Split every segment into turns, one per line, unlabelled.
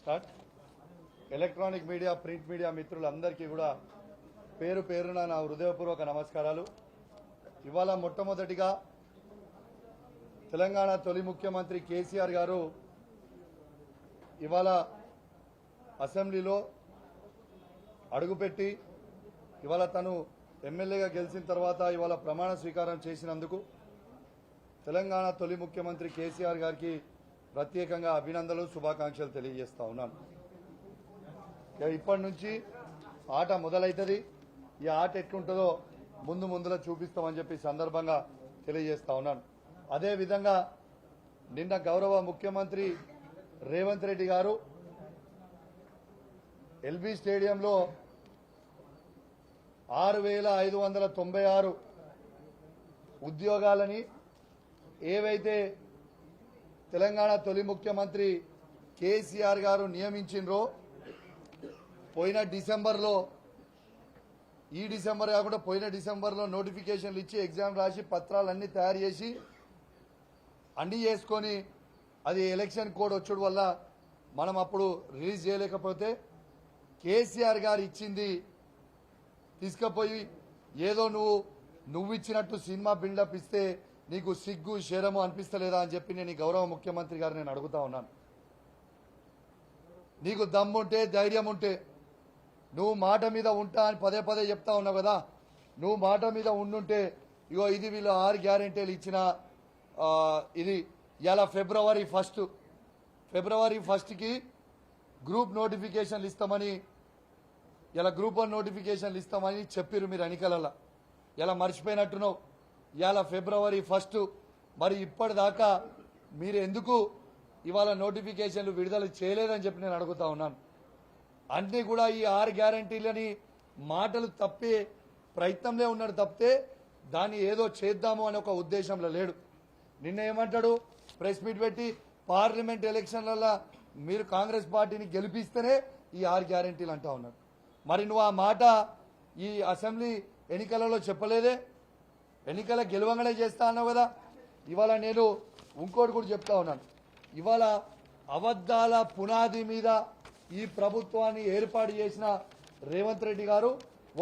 Start electronic media print media మిత్రులందరికీ కూడా పేరు పేరున నా హృదయపూర్వక నమస్కారాలు. ఇవాళ మొట్టమొదటిగా తెలంగాణ తొలి ముఖ్యమంత్రి కేసీఆర్ గారు ఇవాళ అసెంబ్లీలో అడుగుపెట్టి ఇవాళ తను ఎమ్మెల్యేగా గెలిచిన తర్వాత ఇవాళ ప్రమాణ స్వీకారం చేసినందుకు తెలంగాణ తొలి ముఖ్యమంత్రి కేసీఆర్ గారికి ప్రత్యేకంగా అభినందనలు శుభాకాంక్షలు తెలియజేస్తా ఉన్నాను. ఇప్పటి నుంచి ఆట మొదలవుతుంది. ఈ ఆట ఎట్లుంటుందో ముందులో చూపిస్తామని చెప్పి సందర్భంగా తెలియజేస్తా ఉన్నాను. అదేవిధంగా నిన్న గౌరవ ముఖ్యమంత్రి రేవంత్ రెడ్డి గారు ఎల్బీ స్టేడియంలో 6,596 ఉద్యోగాలని ఏవైతే తెలంగాణ తొలి ముఖ్యమంత్రి కేసీఆర్ గారు నియమించినరో పోయిన డిసెంబర్లో, ఈ డిసెంబర్ కాకుండా పోయిన డిసెంబర్లో నోటిఫికేషన్లు ఇచ్చి ఎగ్జామ్ రాసి పత్రాలన్నీ తయారు చేసి అన్నీ చేసుకొని అది ఎలక్షన్ కోడ్ వచ్చడం వల్ల మనం అప్పుడు రిలీజ్ చేయలేకపోతే కేసీఆర్ గారు ఇచ్చింది తీసుకుపోయి ఏదో నువ్వు ఇచ్చినట్టు సినిమా బిల్డప్ ఇస్తే నీకు సిగ్గు శరము అనిపిస్తలేదా అని చెప్పి నేను గౌరవ ముఖ్యమంత్రి గారు నేను అడుగుతా ఉన్నాను. నీకు దమ్ముంటే ధైర్యం ఉంటే నువ్వు మాట మీద ఉంటా అని పదే పదే చెప్తా ఉన్నావు కదా, నువ్వు మాట మీద ఉండుంటే ఇగో ఇది వీళ్ళు 6 గ్యారెంటీలు ఇచ్చిన ఇది ఇలా ఫిబ్రవరి 1కి గ్రూప్ నోటిఫికేషన్లు ఇస్తామని, ఇలా గ్రూప్ 1 నోటిఫికేషన్లు ఇస్తామని చెప్పిరు మీరు ఎన్నికలలో. ఇలా మర్చిపోయినట్టున్నావు. ఇవాళ ఫిబ్రవరి 1 మరి ఇప్పటిదాకా మీరు ఎందుకు ఇవాళ నోటిఫికేషన్లు విడుదల చేయలేదని చెప్పి నేను అడుగుతా ఉన్నాను. అన్నీ కూడా ఈ 6 గ్యారంటీలని మాటలు తప్పే ప్రయత్నంలో ఉన్నాడు తప్పితే దాన్ని ఏదో చేద్దాము అనే ఒక ఉద్దేశంలో లేడు. నిన్న ఏమంటాడు, ప్రెస్ మీట్ పెట్టి పార్లమెంట్ ఎలక్షన్లలో మీరు కాంగ్రెస్ పార్టీని గెలిపిస్తేనే ఈ 6 గ్యారంటీలు అంటా ఉన్నాడు. మరి నువ్వు ఆ మాట ఈ అసెంబ్లీ ఎన్నికలలో చెప్పలేదే, ఎన్నికల గెలవంగానే చేస్తా అన్నావు కదా. ఇవాళ నేను ఇంకోటి కూడా చెప్తా ఉన్నాను. ఇవాళ అబద్దాల పునాది మీద ఈ ప్రభుత్వాన్ని ఏర్పాటు చేసిన రేవంత్ రెడ్డి గారు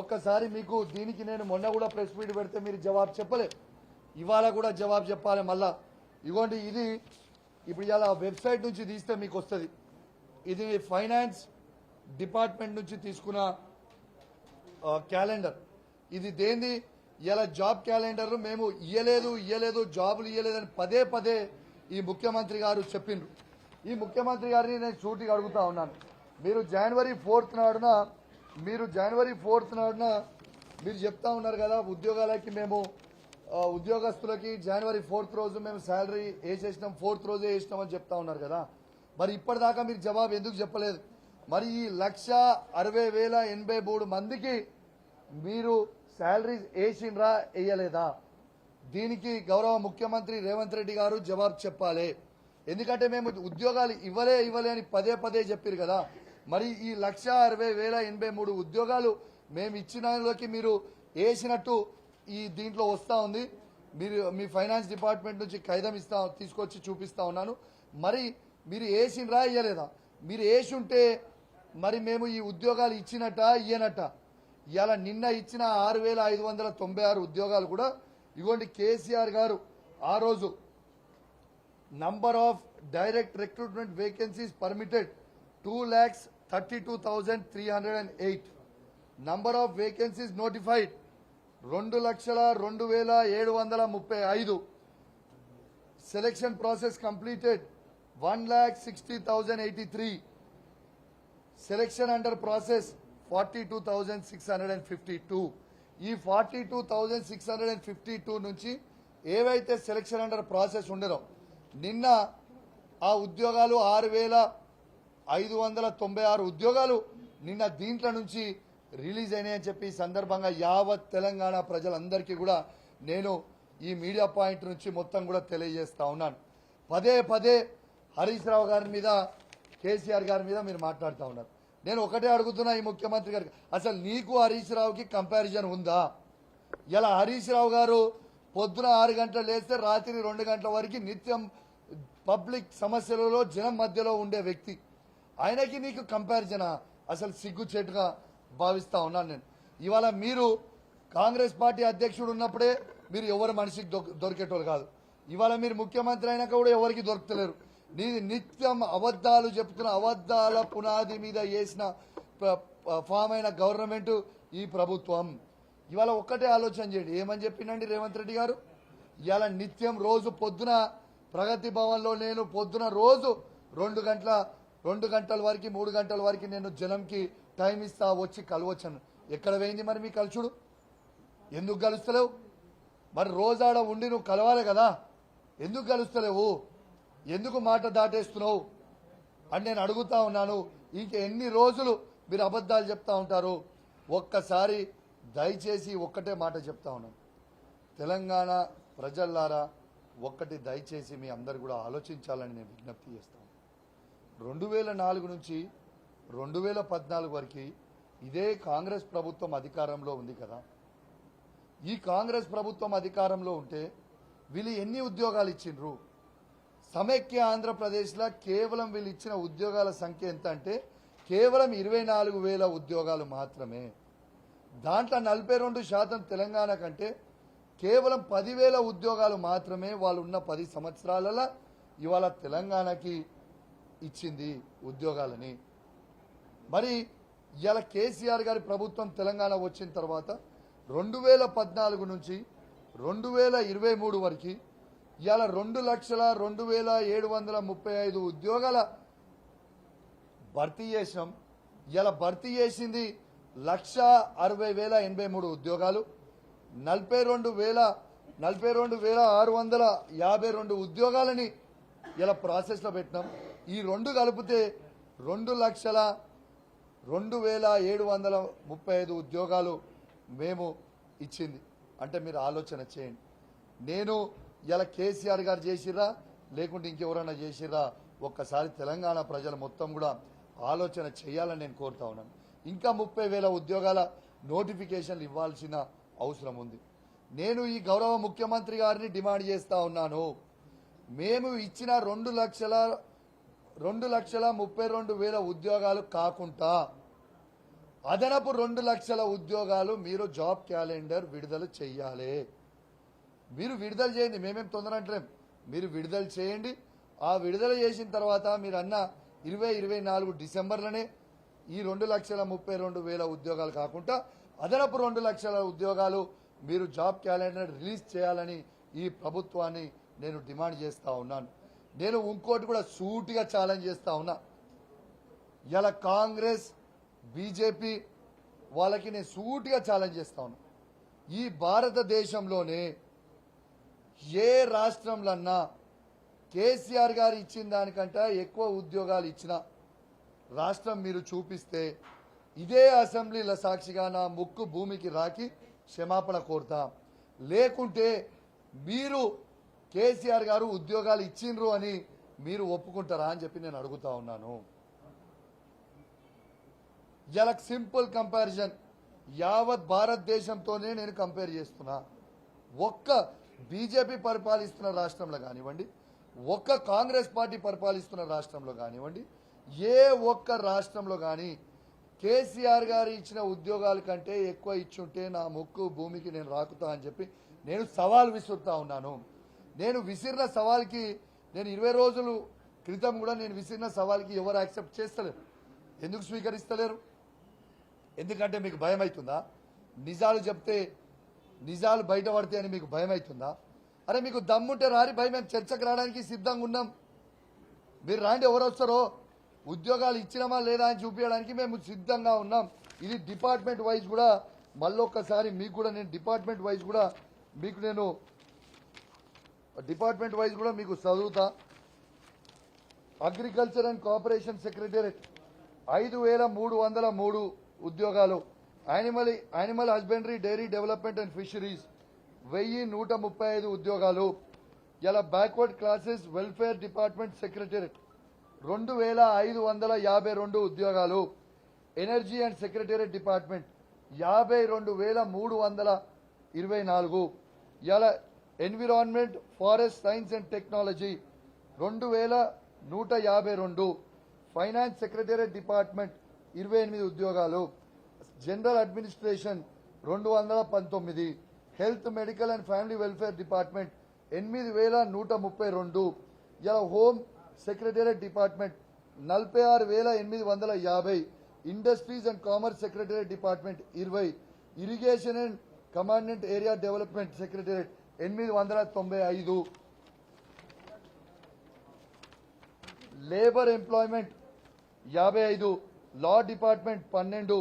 ఒక్కసారి మీకు దీనికి నేను మొన్న కూడా ప్రెస్ మీట్ పెడితే మీరు జవాబు చెప్పలే, ఇవాళ కూడా జవాబు చెప్పాలి. మళ్ళా ఇగోండి ఇది ఇప్పుడు ఇలా వెబ్సైట్ నుంచి తీస్తే మీకు వస్తుంది. ఇది ఫైనాన్స్ డిపార్ట్మెంట్ నుంచి తీసుకున్న క్యాలెండర్. ఇది దేంది, ఇలా జాబ్ క్యాలెండర్ మేము ఇయ్యలేదు జాబులు ఇయ్యలేదని పదే పదే ఈ ముఖ్యమంత్రి గారు చెప్పిండ్రు. ఈ ముఖ్యమంత్రి గారిని నేను సూటిగా అడుగుతా ఉన్నాను. మీరు జనవరి 4th నాడున మీరు చెప్తా ఉన్నారు కదా, ఉద్యోగాలకి మేము ఉద్యోగస్తులకి జనవరి 4th రోజు మేము శాలరీ వేసేసినాం, 4th రోజే వేసినామని చెప్తా ఉన్నారు కదా. మరి ఇప్పటిదాకా మీరు జవాబు ఎందుకు చెప్పలేదు? మరి ఈ 1,60,083 మందికి మీరు శాలరీస్ వేసిండ్రా వేయలేదా? దీనికి గౌరవ ముఖ్యమంత్రి రేవంత్ రెడ్డి గారు జవాబు చెప్పాలి. ఎందుకంటే మేము ఉద్యోగాలు ఇవ్వలే అని పదే పదే చెప్పారు కదా. మరి ఈ 1,60,083 ఉద్యోగాలు మేము ఇచ్చినలోకి మీరు వేసినట్టు ఈ దీంట్లో వస్తూ ఉంది. మీ ఫైనాన్స్ డిపార్ట్మెంట్ నుంచి ఖైదం తీసుకొచ్చి చూపిస్తా ఉన్నాను. మరి మీరు వేసిండ్రా ఇయ్యలేదా? మీరు వేసి ఉంటే మరి మేము ఈ ఉద్యోగాలు ఇచ్చినట్ట ఇయ్యనట్ట? ఇవాళ నిన్న ఇచ్చిన 6,596 ఉద్యోగాలు కూడా ఇగోండి కేసీఆర్ గారు ఆ రోజు number of direct recruitment vacancies permitted 2,32,308, number of vacancies notified 2,02,735, selection process completed 1,60,083, selection under process 42,652. ఈ 42,652 నుంచి ఏవైతే సెలక్షన్ అండర్ ప్రాసెస్ ఉండరో నిన్న ఆ ఉద్యోగాలు 6,596 ఉద్యోగాలు నిన్న దీంట్లో నుంచి రిలీజ్ అయినాయని చెప్పి సందర్భంగా యావత్ తెలంగాణ ప్రజలందరికీ కూడా నేను ఈ మీడియా పాయింట్ నుంచి మొత్తం కూడా తెలియజేస్తా ఉన్నాను. పదే పదే హరీష్ రావు గారి మీద, కేసీఆర్ గారి మీద మీరు మాట్లాడుతూ ఉన్నారు. నేను ఒకటే అడుగుతున్నా ఈ ముఖ్యమంత్రి గారికి, అసలు నీకు హరీష్ రావుకి కంపారిజన్ ఉందా? ఇలా హరీష్ రావు గారు పొద్దున 6 గంటలు లేస్తే రాత్రి 2 గంటల వరకు నిత్యం పబ్లిక్ సమస్యలలో జనం మధ్యలో ఉండే వ్యక్తి. ఆయనకి నీకు కంపారిజనా? అసలు సిగ్గుచేటుగా భావిస్తా ఉన్నాను నేను. ఇవాళ మీరు కాంగ్రెస్ పార్టీ అధ్యక్షుడు ఉన్నప్పుడే మీరు ఎవరు మనిషికి దొరికేటోళ్ళు కాదు. ఇవాళ మీరు ముఖ్యమంత్రి అయినాక కూడా ఎవరికి దొరుకుతలేరు. నీ నిత్యం అబద్ధాలు చెప్తున్న, అబద్ధాల పునాది మీద వేసిన ఫామ్ అయిన గవర్నమెంట్ ఈ ప్రభుత్వం. ఇవాళ ఒక్కటే ఆలోచన చేయండి, ఏమని చెప్పిండండి రేవంత్ రెడ్డి గారు? ఇవాళ నిత్యం రోజు పొద్దున ప్రగతి భవన్లో నేను పొద్దున రోజు 2 గంటల వరకు 3 గంటల వరకు నేను జనంకి టైం ఇస్తా, వచ్చి కలవచ్చాను. ఎక్కడ పోయింది మరి మీ కలుచుడు? ఎందుకు కలుస్తలేవు? మరి రోజాడ ఉండి నువ్వు కలవాలి కదా, ఎందుకు కలుస్తలేవు? ఎందుకు మాట దాటేస్తున్నావు అని నేను అడుగుతా ఉన్నాను. ఇంక ఎన్ని రోజులు మీరు అబద్ధాలు చెప్తా ఉంటారు? ఒక్కసారి దయచేసి ఒక్కటే మాట చెప్తా ఉన్నాను, తెలంగాణ ప్రజల్లారా, ఒక్కటి దయచేసి మీ అందరు కూడా ఆలోచించాలని నేను విజ్ఞప్తి చేస్తాను. 2004 నుంచి 2014 వరకు ఇదే కాంగ్రెస్ ప్రభుత్వం అధికారంలో ఉంది కదా. ఈ కాంగ్రెస్ ప్రభుత్వం అధికారంలో ఉంటే వీళ్ళు ఎన్ని ఉద్యోగాలు ఇచ్చిండ్రు? సమైక్య ఆంధ్రప్రదేశ్లో కేవలం వీళ్ళు ఇచ్చిన ఉద్యోగాల సంఖ్య ఎంత అంటే కేవలం 24,000 ఉద్యోగాలు మాత్రమే. దాంట్లో 42% తెలంగాణ కంటే కేవలం 10,000 ఉద్యోగాలు మాత్రమే వాళ్ళు ఉన్న 10 సంవత్సరాలలో ఇవాళ తెలంగాణకి ఇచ్చింది ఉద్యోగాలని. మరి ఇవాళ కేసీఆర్ గారి ప్రభుత్వం తెలంగాణ వచ్చిన తర్వాత 2014 నుంచి 2023 వరకు ఇవాళ 2,02,735 ఉద్యోగాల భర్తీ చేసినాం. ఇలా భర్తీ చేసింది 1,60,083 ఉద్యోగాలు, 42,652 ఉద్యోగాలని ఇలా ప్రాసెస్లో పెట్టినాం. ఈ రెండు కలిపితే 2,02,735 ఉద్యోగాలు మేము ఇచ్చింది. అంటే మీరు ఆలోచన చేయండి, నేను ఇలా కేసీఆర్ గారు చేసిర్రా లేకుంటే ఇంకెవరైనా చేసిర్రా? ఒక్కసారి తెలంగాణ ప్రజలు మొత్తం కూడా ఆలోచన చేయాలని నేను కోరుతా ఉన్నాను. ఇంకా 30,000 ఉద్యోగాల నోటిఫికేషన్లు ఇవ్వాల్సిన అవసరం ఉంది. నేను ఈ గౌరవ ముఖ్యమంత్రి గారిని డిమాండ్ చేస్తా ఉన్నాను, మేము ఇచ్చిన 2,32,000 ఉద్యోగాలు కాకుండా అదనపు 2 లక్షల ఉద్యోగాలు మీరు జాబ్ క్యాలెండర్ విడుదల చేయాలి. మీరు విడుదల చేయండి, మేమేం తొందర అంటలేం, మీరు విడుదల చేయండి. ఆ విడుదల చేసిన తర్వాత మీరు అన్న 2024 డిసెంబర్లోనే ఈ 2,32,000 ఉద్యోగాలు కాకుండా అదనపు 2 లక్షల ఉద్యోగాలు మీరు జాబ్ క్యాలెండర్ రిలీజ్ చేయాలని ఈ ప్రభుత్వాన్ని నేను డిమాండ్ చేస్తా ఉన్నాను. నేను ఇంకోటి కూడా సూటిగా ఛాలెంజ్ చేస్తా ఉన్నా, ఇలా కాంగ్రెస్ బీజేపీ వాళ్ళకి నేను సూటిగా ఛాలెంజ్ చేస్తా ఉన్నా, ఈ భారతదేశంలోనే ఏ రాష్ట్రంలన్నా కేసీఆర్ గారు ఇచ్చిన దానికంటే ఎక్కువ ఉద్యోగాలు ఇచ్చిన రాష్ట్రం మీరు చూపిస్తే ఇదే అసెంబ్లీల సాక్షిగా నా ముక్కు భూమికి రాకి క్షమాపణ కోరుతా. లేకుంటే మీరు కేసీఆర్ గారు ఉద్యోగాలు ఇచ్చిండ్రు అని మీరు ఒప్పుకుంటారా అని చెప్పి నేను అడుగుతా ఉన్నాను. ఇలా సింపుల్ కంపారిజన్ యావత్ భారతదేశంతోనే నేను కంపేర్ చేస్తున్నా. ఒక్క బీజేపీ పరిపాలిస్తున్న రాష్ట్రంలో కానివ్వండి, ఒక్క కాంగ్రెస్ పార్టీ పరిపాలిస్తున్న రాష్ట్రంలో కానివ్వండి, ఏ ఒక్క రాష్ట్రంలో కానీ కేసీఆర్ గారు ఇచ్చిన ఉద్యోగాల కంటే ఎక్కువ ఇచ్చుంటే నా ముక్కు భూమికి నేను రాకుతా అని చెప్పి నేను సవాల్ విసురుతా ఉన్నాను. నేను విసిరిన సవాల్కి నేను 20 రోజుల క్రితం కూడా నేను విసిరిన సవాల్కి ఎవరు యాక్సెప్ట్ చేస్తలేరు. ఎందుకు స్వీకరిస్తలేరు? ఎందుకంటే మీకు భయం అవుతుందా? నిజాలు చెప్తే నిజాలు బయటపడితే అని మీకు భయం అవుతుందా? అరే మీకు దమ్ముంటే రారి భయం, మేము చర్చకు రావడానికి సిద్ధంగా ఉన్నాం. మీరు రాండి, ఎవరు వస్తారో ఉద్యోగాలు ఇచ్చినామా లేదా అని చూపించడానికి మేము సిద్ధంగా ఉన్నాం. ఇది డిపార్ట్మెంట్ వైజ్ కూడా మళ్ళొక్కసారి మీకు కూడా నేను డిపార్ట్మెంట్ వైజ్ కూడా మీకు చదువుతా. అగ్రికల్చర్ అండ్ కోఆపరేషన్ సెక్రటేరియట్ 5,303 ఉద్యోగాలు, animal husbandry dairy development and fisheries 1,135 ఉద్యోగాలు. ఇలా backward classes welfare department secretariat 2,552 ఉద్యోగాలు. Energy and secretariat department 52,324. ఇలా environment forest science and technology 2,152. Finance secretariat department 28 ఉద్యోగాలు, general administration 219, health medical and family welfare department 8132. ఇలా home secretariat department 46,850, industries and commerce secretariat department 20, irrigation and commandant area development secretariat 895, labour employment 55, law department 12,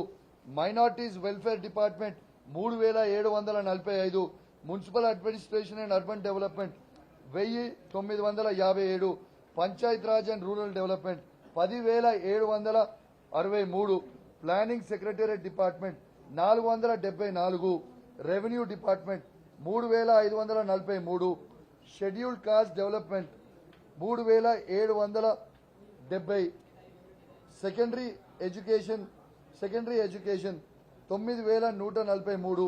minorities welfare department 3745, municipal administration and urban development 1957, Panchayat Raj and rural development 10,763, planning secretariat department 474, revenue department 3,543, scheduled cost development 3,770, secondary education 9,143,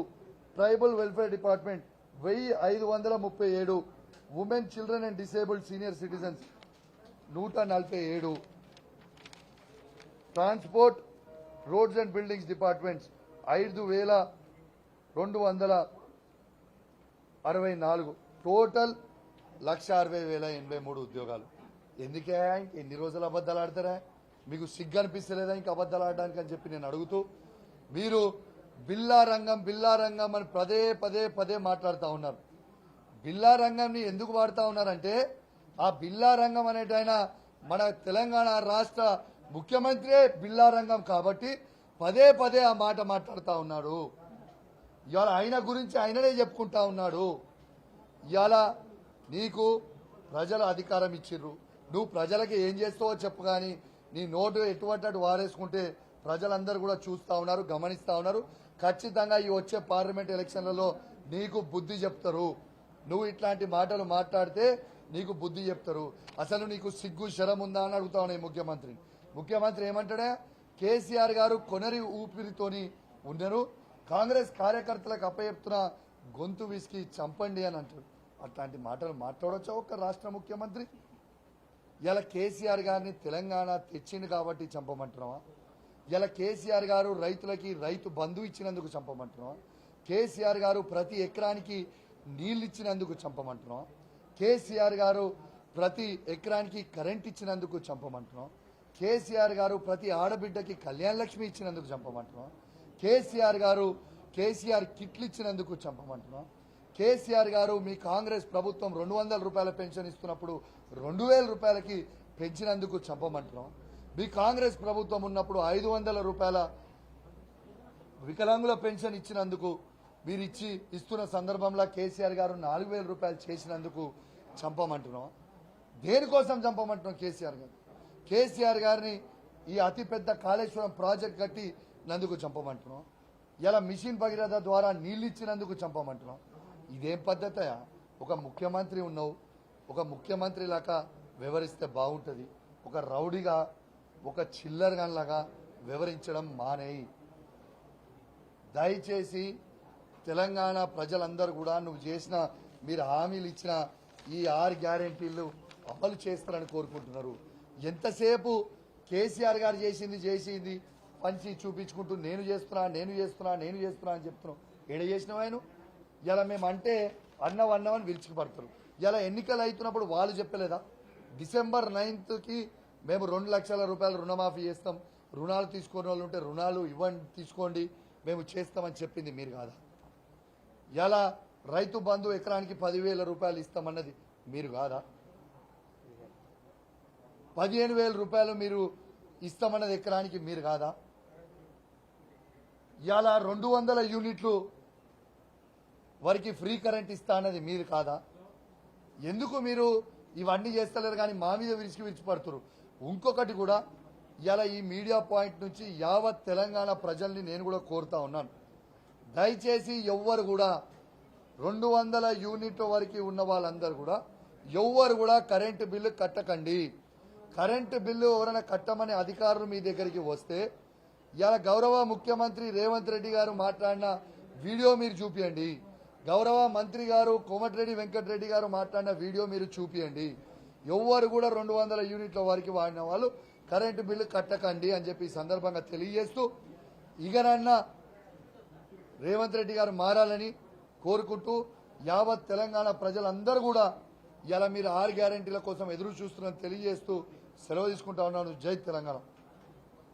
tribal welfare department 1,537, women children and disabled senior citizens 147, transport roads and buildings departments 5,264, total 1,60,083 ఉద్యోగాలు. ఎందుకే ఎన్ని రోజులు అబద్ధాలు ఆడతారా? మీకు సిగ్గు అనిపిస్తలేదా ఇంకా అబద్ధాలు ఆడడానికి అని చెప్పి నేను అడుగుతూ, మీరు బిల్లా రంగం అని పదే మాట్లాడుతూ ఉన్నారు. బిల్లా రంగంని ఎందుకు వాడుతూ ఉన్నారంటే, ఆ బిల్లా రంగం అనేటైనా మన తెలంగాణ రాష్ట్ర ముఖ్యమంత్రే బిల్లా రంగం కాబట్టి పదే ఆ మాట మాట్లాడుతూ ఉన్నాడు. ఇవాళ ఆయన గురించి ఆయననే చెప్పుకుంటా ఉన్నాడు. ఇవాళ నీకు ప్రజలు అధికారం ఇచ్చిర్రు, నువ్వు ప్రజలకి ఏం చేస్తావో చెప్పు, కానీ నీ నోటు ఎటువంటి వారేసుకుంటే ప్రజలందరూ కూడా చూస్తూ ఉన్నారు, గమనిస్తూ ఉన్నారు. ఖచ్చితంగా ఈ వచ్చే పార్లమెంట్ ఎలక్షన్లలో నీకు బుద్ధి చెప్తారు. నువ్వు ఇట్లాంటి మాటలు మాట్లాడితే నీకు బుద్ధి చెప్తారు. అసలు నీకు సిగ్గు శరం ఉందా అని అడుగుతా ఉన్నాయి ముఖ్యమంత్రి ఏమంటాడే, కేసీఆర్ గారు కొనరి ఊపిరితోని ఉన్నారు, కాంగ్రెస్ కార్యకర్తలకు అప్పచెప్తున్న గొంతు విసికి చంపండి అని అంటారు. అట్లాంటి మాటలు మాట్లాడొచ్చా ఒక రాష్ట్ర ముఖ్యమంత్రి? ఇలా కేసీఆర్ గారిని తెలంగాణ తెచ్చిండు కాబట్టి చంపమంటున్నావా? ఇలా కేసీఆర్ గారు రైతులకి రైతు బంధు ఇచ్చినందుకు చంపమంటున్నావా? కేసీఆర్ గారు ప్రతి ఎకరానికి నీళ్లు ఇచ్చినందుకు చంపమంటున్నావా? కేసీఆర్ గారు ప్రతి ఎకరానికి కరెంట్ ఇచ్చినందుకు చంపమంటున్నాం? కేసీఆర్ గారు ప్రతి ఆడబిడ్డకి కళ్యాణ లక్ష్మి ఇచ్చినందుకు చంపమంటున్నాం? కేసీఆర్ కిట్లు ఇచ్చినందుకు చంపమంటున్నాం? కేసీఆర్ గారు మీ కాంగ్రెస్ ప్రభుత్వం 200 రూపాయల పెన్షన్ ఇస్తున్నప్పుడు 2,000 రూపాయలకి పెంచినందుకు చంపమంటున్నాం? మీ కాంగ్రెస్ ప్రభుత్వం ఉన్నప్పుడు 500 రూపాయల వికలాంగుల పెన్షన్ ఇచ్చినందుకు మీరు ఇస్తున్న సందర్భంలో కేసీఆర్ గారు 4,000 రూపాయలు చేసినందుకు చంపమంటున్నాం? దేనికోసం చంపమంటున్నాం కేసీఆర్ గారిని ఈ అతిపెద్ద కాళేశ్వరం ప్రాజెక్ట్ కట్టినందుకు చంపమంటున్నాం? ఇలా మిషన్ భగీరథ ద్వారా నీళ్ళు ఇచ్చినందుకు చంపమంటున్నాం? ఇదేం పద్ధతయా? ఒక ముఖ్యమంత్రి ఉన్నావు, ఒక ముఖ్యమంత్రి లాగా వివరిస్తే బాగుంటుంది. ఒక రౌడీగా, ఒక చిల్లర్ గన్లాగా వివరించడం మానేయి. దయచేసి తెలంగాణ ప్రజలందరూ కూడా మీరు హామీలు ఇచ్చిన ఈ 6 గ్యారెంటీలు అమలు చేస్తారని కోరుకుంటున్నారు. ఎంతసేపు కేసీఆర్ గారు చేసింది పంచి చూపించుకుంటూ నేను చేస్తున్నా అని చెప్తున్నాం. ఏడ చేసినావు ఆయన? ఇలా మేము అంటే అన్నవన్నమని విలిచిపడతారు. ఇలా ఎన్నికలు అవుతున్నప్పుడు వాళ్ళు చెప్పలేదా? December 9కి మేము 2 లక్షల రూపాయలు రుణమాఫీ చేస్తాం, రుణాలు తీసుకునే వాళ్ళు ఉంటే రుణాలు ఇవ్వండి, తీసుకోండి, మేము చేస్తామని చెప్పింది మీరు కాదా? ఇలా రైతు బంధు ఎకరానికి 10,000 రూపాయలు ఇస్తామన్నది మీరు కాదా? 15,000 రూపాయలు మీరు ఇస్తామన్నది ఎకరానికి మీరు కాదా? ఇలా 200 యూనిట్లు వారికి ఫ్రీ కరెంట్ ఇస్తా అన్నది మీరు కాదా? ఎందుకు మీరు ఇవన్నీ చేస్తలేరు కానీ మా మీద విరిచిపడుతున్నారు? ఇంకొకటి కూడా ఇలా ఈ మీడియా పాయింట్ నుంచి యావత్ తెలంగాణ ప్రజల్ని నేను కూడా కోరుతా ఉన్నాను, దయచేసి ఎవ్వరు కూడా 200 యూనిట్ల వరకు ఉన్న వాళ్ళందరూ కూడా ఎవ్వరు కూడా కరెంటు బిల్లు కట్టకండి. కరెంటు బిల్లు ఎవరైనా కట్టమని అధికారులు మీ దగ్గరికి వస్తే ఇలా గౌరవ ముఖ్యమంత్రి రేవంత్ రెడ్డి గారు మాట్లాడిన వీడియో మీరు చూపియండి, గౌరవ మంత్రి గారు కోమటిరెడ్డి వెంకటరెడ్డి గారు మాట్లాడిన వీడియో మీరు చూపియండి. ఎవ్వరు కూడా 200 యూనిట్ల వరకు వాడిన వాళ్ళు కరెంటు బిల్లు కట్టకండి అని చెప్పి ఈ సందర్భంగా తెలియజేస్తూ ఇకనన్నా రేవంత్ రెడ్డి గారు మారాలని కోరుకుంటూ యావత్ తెలంగాణ ప్రజలందరూ కూడా ఇలా మీరు 6 గ్యారెంటీల కోసం ఎదురు చూస్తున్నారని తెలియజేస్తూ సెలవు తీసుకుంటా ఉన్నాను. జై తెలంగాణ.